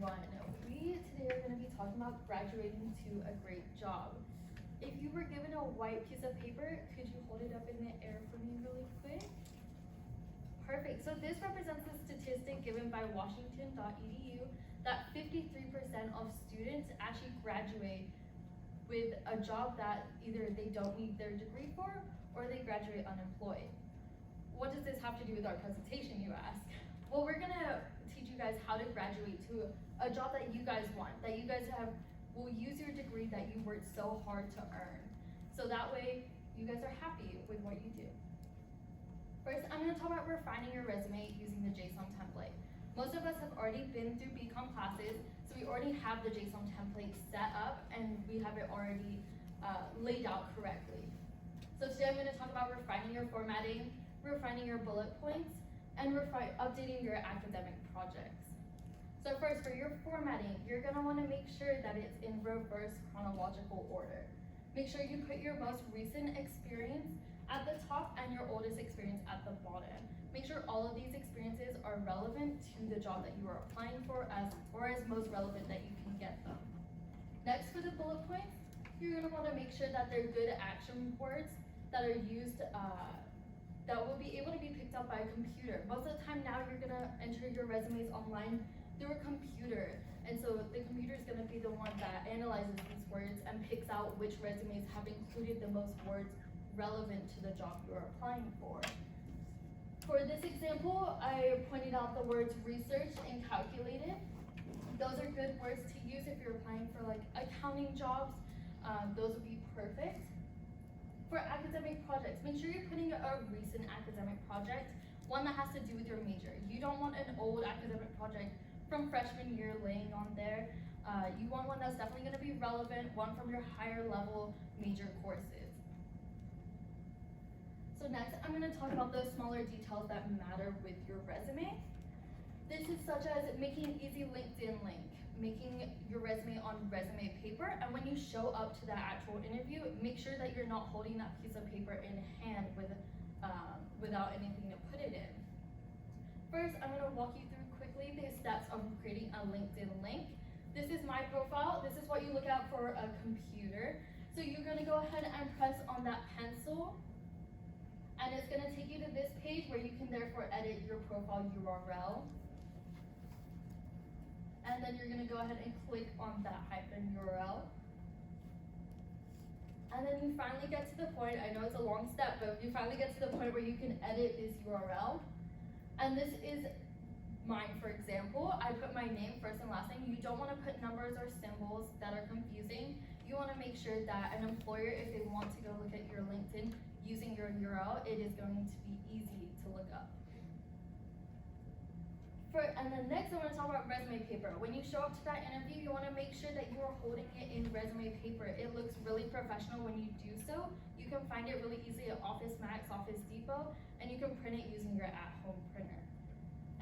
everyone. We today are going to be talking about graduating to a great job. If you were given a white piece of paper, could you hold it up in the air for me really quick? Perfect. So this represents a statistic given by Washington.edu that 53% of students actually graduate with a job that either they don't need their degree for or they graduate unemployed. What does this have to do with our presentation, you ask? Well, we're gonna teach you guys how to graduate to a job that you guys want, that you guys will use your degree that you worked so hard to earn. So that way, you guys are happy with what you do. First, I'm gonna talk about refining your resume using the JSON template. Most of us have already been through BCom classes, so we already have the JSON template set up and we have it already laid out correctly. So today I'm gonna talk about refining your formatting, refining your bullet points, and updating your academic projects. So first, for your formatting, you're gonna wanna make sure that it's in reverse chronological order. Make sure you put your most recent experience at the top and your oldest experience at the bottom. Make sure all of these experiences are relevant to the job that you are applying for or as most relevant that you can get them. Next, for the bullet points, you're gonna wanna make sure that they're good action words that are used that will be able to be picked up by a computer. Most of the time now you're gonna enter your resumes online through a computer. And so the computer is gonna be the one that analyzes these words and picks out which resumes have included the most words relevant to the job you're applying for. For this example, I pointed out the words research and calculated. Those are good words to use if you're applying for like accounting jobs. Those would be perfect. For academic projects, make sure you're putting a recent academic project, one that has to do with your major. You don't want an old academic project from freshman year laying on there. You want one that's definitely gonna be relevant, one from your higher level major courses. So next, I'm gonna talk about those smaller details that matter with your resume. This is such as making an easy LinkedIn link, making your resume on resume paper, and when you show up to that actual interview, make sure that you're not holding that piece of paper in hand without anything to put it in. First, I'm gonna walk you through quickly the steps of creating a LinkedIn link. This is my profile. This is what you look at for a computer. So you're gonna go ahead and press on that pencil, and it's gonna take you to this page where you can therefore edit your profile URL. And then you're gonna go ahead and click on that hyphen URL. And then you finally get to the point, I know it's a long step, but you finally get to the point where you can edit this URL. And this is mine, for example. I put my name, first and last name. You don't wanna put numbers or symbols that are confusing. You wanna make sure that an employer, if they want to go look at your LinkedIn using your URL, it is going to be easy to look up. And then next, I'm gonna talk about resume paper. When you show up to that interview, you wanna make sure that you are holding it in resume paper. It looks really professional when you do so. You can find it really easy at Office Max, Office Depot, and you can print it using your at-home printer.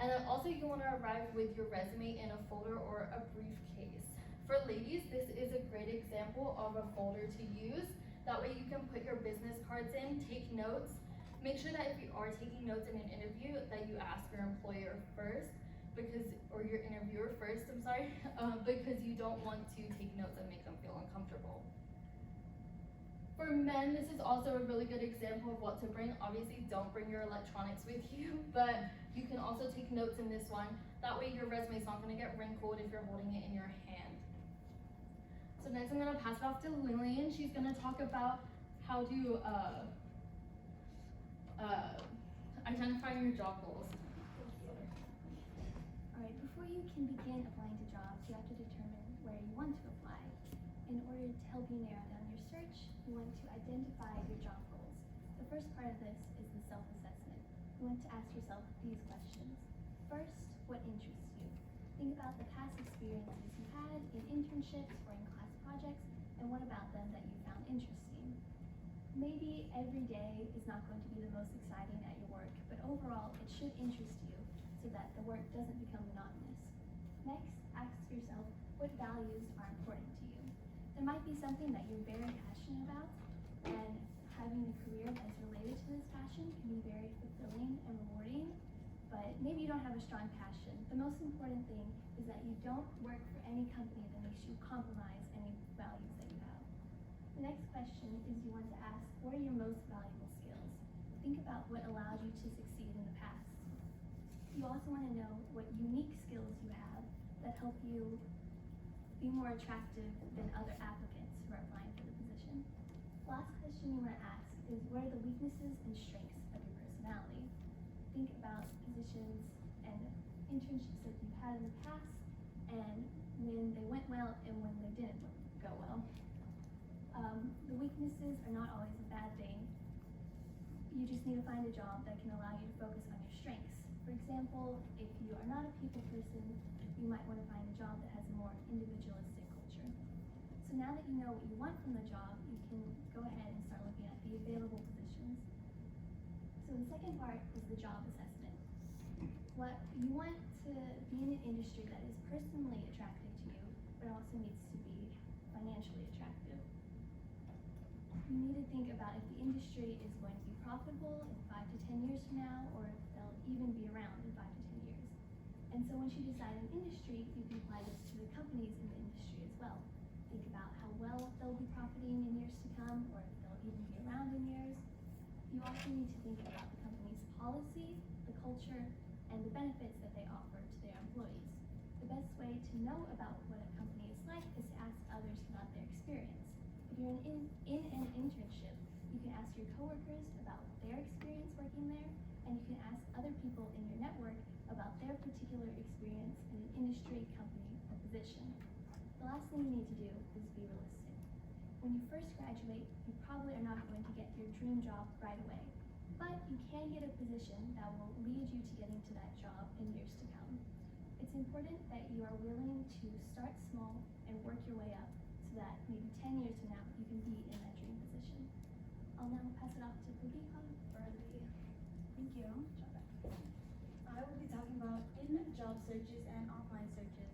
And then also you wanna arrive with your resume in a folder or a briefcase. For ladies, this is a great example of a folder to use. That way you can put your business cards in, take notes. Make sure that if you are taking notes in an interview that you ask your employer first, or your interviewer first, because you don't want to take notes and make them feel uncomfortable. For men, this is also a really good example of what to bring. Obviously, don't bring your electronics with you, but you can also take notes in this one. That way your resume is not gonna get wrinkled if you're holding it in your hand. So next I'm gonna pass it off to Lillian. She's gonna talk about how to identify your job goals. Alright, before you can begin applying to jobs, you have to determine where you want to apply. In order to help you narrow down your search, you want to identify your job goals. The first part of this is the self-assessment. You want to ask yourself these questions. First, what interests you? Think about the past experiences you had in internships or in class projects, and what about them that you found interesting? Maybe every day is not going to be the most exciting at your work, but overall it should interest you so that the work doesn't become monotonous. Next, ask yourself what values are important to you. There might be something that you're very passionate about, and having a career that's related to this passion can be very fulfilling and rewarding, but maybe you don't have a strong passion. The most important thing is that you don't work for any company that makes you compromise any values that you have. The next question is you want to ask, what are your most valuable skills? Think about what allowed you to succeed in the past. You also want to know what unique skills you have that help you be more attractive than other applicants who are applying for the position. The last question you want to ask is, what are the weaknesses and strengths of your personality? Think about positions and internships that you've had in the past and when they went well and when they didn't go well. The weaknesses are not always a bad thing. You just need to find a job that can allow you to focus on your strengths. For example, if you are not a people person, you might want to find a job that has a more individualistic culture. So now that you know what you want from the job, you can go ahead and start looking at the available positions. So the second part is the job assessment. What you want to be in an industry that is personally attractive to you, but also needs to be financially attractive. You need to think about if the industry is going to be profitable in 5 to 10 years from now, or if they'll even be around in 5 to 10 years. And so once you decide an industry, you can apply this to the companies in the industry as well. Think about how well they'll be profiting in years to come, or if they'll even be around in years. You also need to think about the company's policy, the culture, and the benefits that they offer to their employees. The best way to know about what a company is like is to ask others about their experience. If you're in an internship, you can ask your coworkers about their experience working there, and you can ask other people in your network about their particular experience in an industry, company, or position. The last thing you need to do is be realistic. When you first graduate, you probably are not going to get your dream job right away, but you can get a position that will lead you to getting to that job in years to come. It's important that you are willing to start small and work your way up so that maybe 10 years from now you can be in that dream position. I'll now pass it off to Pradeepa for the Thank you. I will be talking about in-job searches and online searches.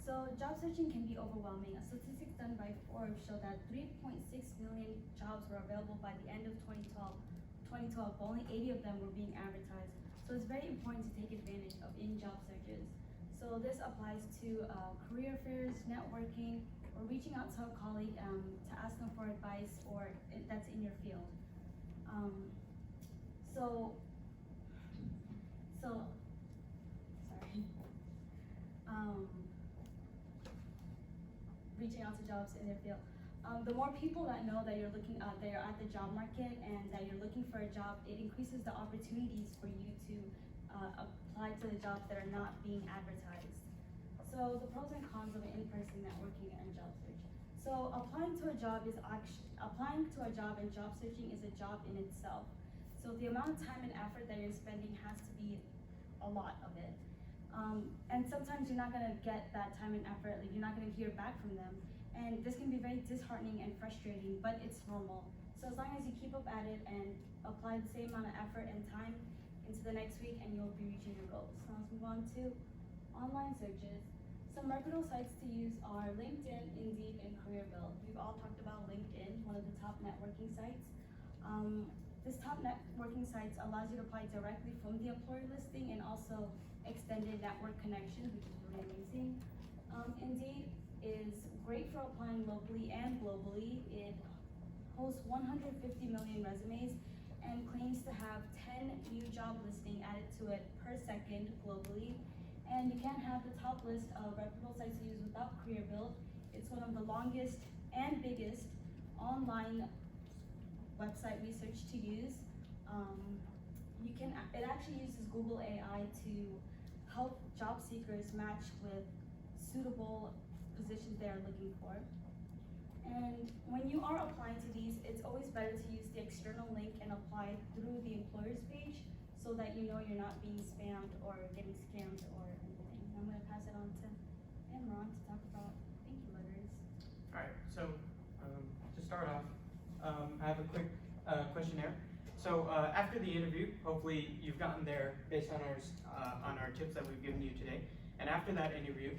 So job searching can be overwhelming. Statistics done by Forbes show that 3.6 million jobs were available by the end of 2012, but only 80 of them were being advertised. So it's very important to take advantage of in-job searches. So this applies to career fairs, networking, or reaching out to a colleague to ask them for advice or that's in your field. Reaching out to jobs in their field. The more people that know that you're looking that you're at the job market and that you're looking for a job, it increases the opportunities for you to apply to the jobs that are not being advertised. So the pros and cons of in-person networking and job search. So applying to a job and job searching is a job in itself. So the amount of time and effort that you're spending has to be a lot of it. And sometimes you're not gonna get that time and effort, like you're not gonna hear back from them. And this can be very disheartening and frustrating, but it's normal. So as long as you keep up at it and apply the same amount of effort and time into the next week, and you'll be reaching your goals. So let's move on to online searches. Some reputable sites to use are LinkedIn, Indeed, and CareerBuild. We've all talked about LinkedIn, one of the top networking sites. This top networking sites allows you to apply directly from the employer listing and also extended network connections, which is really amazing. Indeed is great for applying locally and globally. It hosts 150 million resumes and claims to have 10 new job listings added to it per second globally. And you can't have the top list of reputable sites to use without CareerBuild. It's one of the longest and biggest online website research to use. It actually uses Google AI to help job seekers match with suitable positions they are looking for. And when you are applying to these, it's always better to use the external link and apply through the employer's page so that you know you're not being spammed or getting scammed or anything. I'm gonna pass it on to Imran to talk about thank you letters. All right, so to start off, I have a quick questionnaire. So after the interview, hopefully you've gotten there based on our tips that we've given you today. And after that interview,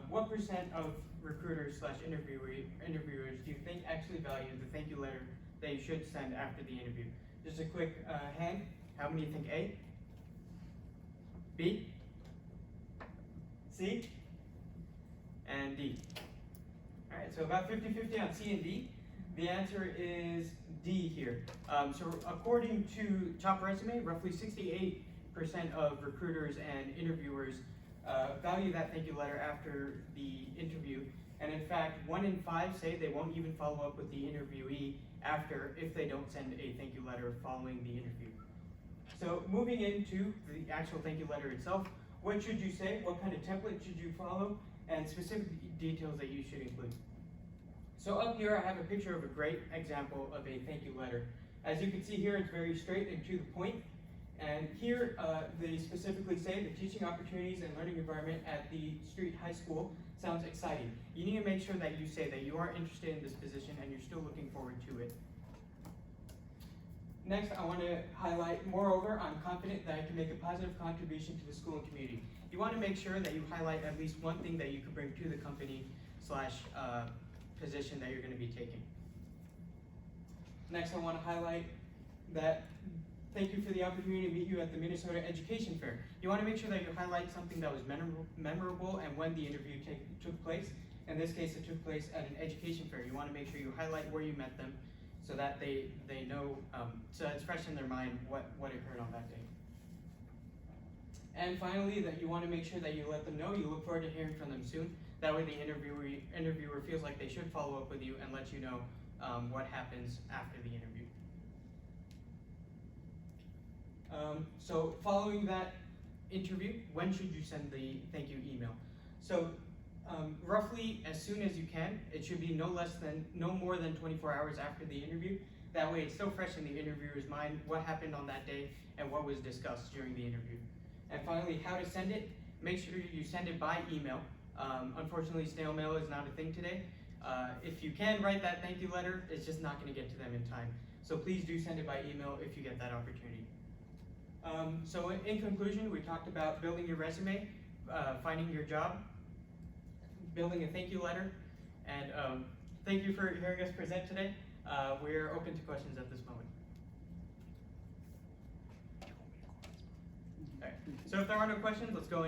what % of recruiters/interviewers do you think actually value the thank you letter that you should send after the interview? Just a quick hand. How many think A? B? C? And D. Alright, so about 50-50 on C and D. The answer is D here. So according to Top Resume, roughly 68% of recruiters and interviewers value that thank you letter after the interview. And in fact, 1 in 5 say they won't even follow up with the interviewee after if they don't send a thank you letter following the interview. So moving into the actual thank you letter itself, what should you say? What kind of template should you follow? And specific details that you should include. So up here I have a picture of a great example of a thank you letter. As you can see here, it's very straight and to the point. And here they specifically say the teaching opportunities and learning environment at the Street High School sounds exciting. You need to make sure that you say that you are interested in this position and you're still looking forward to it. Next, I want to highlight, moreover, I'm confident that I can make a positive contribution to the school and community. You want to make sure that you highlight at least one thing that you could bring to the company / position that you're going to be taking. Next, I want to highlight that thank you for the opportunity to meet you at the Minnesota Education Fair. You want to make sure that you highlight something that was memorable and when the interview took place. In this case, it took place at an education fair. You want to make sure you highlight where you met them so that they know, so it's fresh in their mind what occurred on that day. And finally, that you want to make sure that you let them know you look forward to hearing from them soon. That way the interviewer feels like they should follow up with you and let you know what happens after the interview. So following that interview, when should you send the thank you email? So roughly as soon as you can. It should be no more than 24 hours after the interview. That way it's still fresh in the interviewer's mind what happened on that day and what was discussed during the interview. And finally, how to send it. Make sure you send it by email. Unfortunately, snail mail is not a thing today. If you can write that thank you letter, it's just not going to get to them in time. So please do send it by email if you get that opportunity. So in conclusion, we talked about building your resume, finding your job, building a thank you letter, and thank you for hearing us present today. We're open to questions at this moment. All right. So if there are no questions, let's go in.